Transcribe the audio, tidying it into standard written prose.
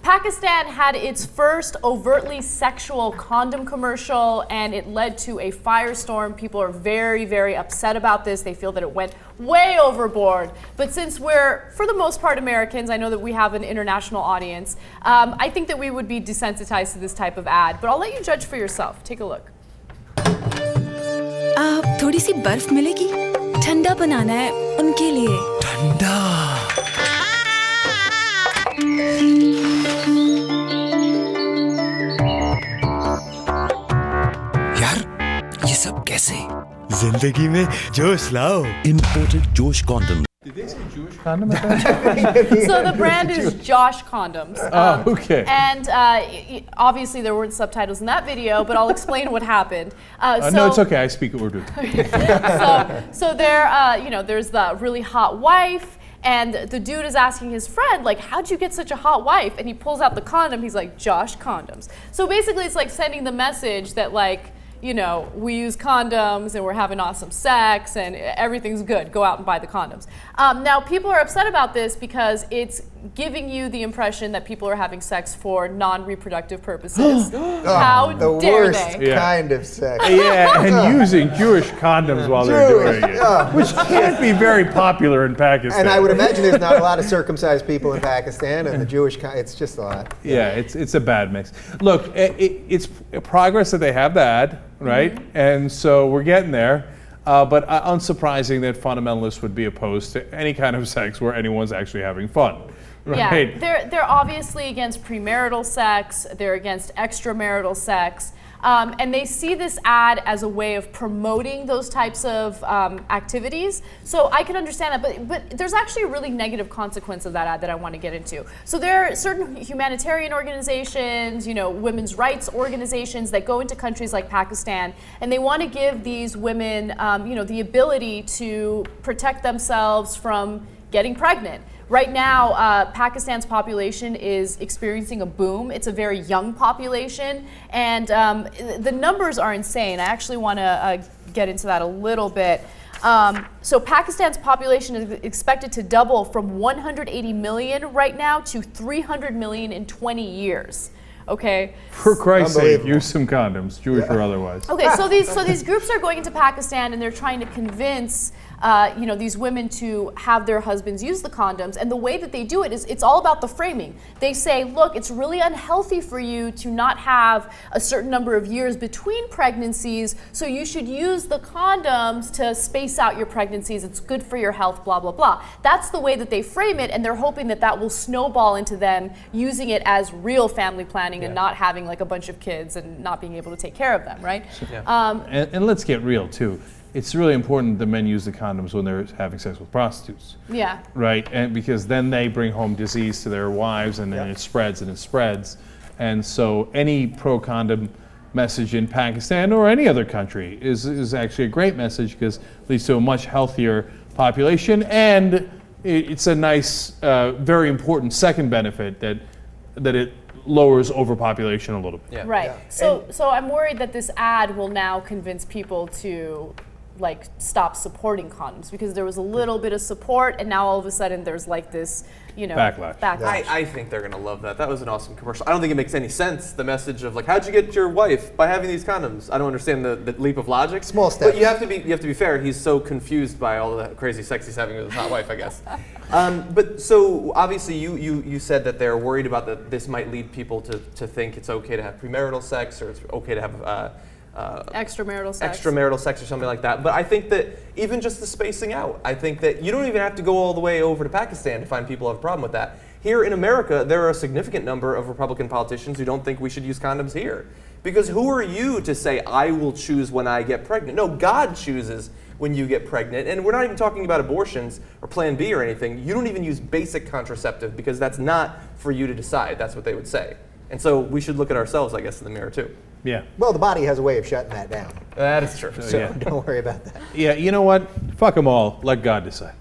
Pakistan had its first overtly sexual condom commercial, and it led to a firestorm. People are very, very upset about this. They feel that it went way overboard. But since we're, for the most part, Americans, I know that we have an international audience, I think that we would be desensitized to this type of ad. But I'll let you judge for yourself. Take a look. थोड़ी सी बर्फ मिलेगी? ठंडा बनाना है उनके लिए। ठंडा। ये सब कैसे? जिंदगी में जोश लाओ। Imported Josh Condoms. Did they say Jewish condom? So the brand is Josh Condoms. Okay. And obviously there weren't subtitles in that video, but I'll explain what happened. No, it's okay. I speak Urdu. So there, there's the really hot wife. And the dude is asking his friend, like, how'd you get such a hot wife? And he pulls out the condom. He's like, Josh Condoms. So basically it's like sending the message that, like, we use condoms and we're having awesome sex and everything's good. Go out and buy the condoms. Now, people are upset about this because it's giving you the impression that people are having sex for non-reproductive purposes. How the dare worst they? kind of sex. Yeah, and using Jewish condoms while they're doing it, which can't be very popular in Pakistan. And I would imagine there's not a lot of circumcised people in Pakistan, and the Jewish, it's just a lot. Yeah, it's a bad mix. Look, it's progress that they have that, right? Mm-hmm. And so we're getting there. But unsurprising that fundamentalists would be opposed to any kind of sex where anyone's actually having fun. Right? Yeah, they're obviously against premarital sex. They're against extramarital sex. And they see this ad as a way of promoting those types of activities. So I can understand that, but there's actually a really negative consequence of that ad that I want to get into. So there are certain humanitarian organizations, women's rights organizations that go into countries like Pakistan, and they want to give these women, the ability to protect themselves from getting pregnant. Right now, Pakistan's population is experiencing a boom. It's a very young population, and the numbers are insane. I actually want to get into that a little bit. So Pakistan's population is expected to double from 180 million right now to 300 million in 20 years. Okay. For Christ's sake, use some condoms, Jewish or otherwise. Okay, so these groups are going into Pakistan and they're trying to convince these women to have their husbands use the condoms, and the way that they do it is it's all about the framing. They say, look, it's really unhealthy for you to not have a certain number of years between pregnancies, so you should use the condoms to space out your pregnancies. It's good for your health, blah, blah, blah. That's the way that they frame it, and they're hoping that that will snowball into them using it as real family planning and not having like a bunch of kids and not being able to take care of them, right? And let's get real too. It's really important that men use the condoms when they're having sex with prostitutes. Yeah. Right? And because then they bring home disease to their wives, and then it spreads and it spreads. And so any pro-condom message in Pakistan or any other country is actually a great message because it leads to a much healthier population, and it's a nice, very important second benefit that it lowers overpopulation a little bit. Yeah. Right. Yeah. So I'm worried that this ad will now convince people to stop supporting condoms, because there was a little bit of support and now all of a sudden there's like this, backlash. I think they're gonna love that. That was an awesome commercial. I don't think it makes any sense, the message of how'd you get your wife? By having these condoms. I don't understand the leap of logic. Small steps. But you have to be fair, he's so confused by all the crazy sex he's having with his hot wife, I guess. But so obviously you said that they're worried about that this might lead people to think it's okay to have premarital sex, or it's okay to have extramarital sex or something like that. But I think that even just the spacing out, I think that you don't even have to go all the way over to Pakistan to find people who have a problem with that. Here in America, there are a significant number of Republican politicians who don't think we should use condoms here. Because who are you to say, I will choose when I get pregnant? No, God chooses when you get pregnant. And we're not even talking about abortions or Plan B or anything. You don't even use basic contraceptive because that's not for you to decide. That's what they would say. And so we should look at ourselves, I guess, in the mirror too. Yeah. Well, the body has a way of shutting that down. That is true. So don't worry about that. Yeah, you know what? Fuck them all. Let God decide.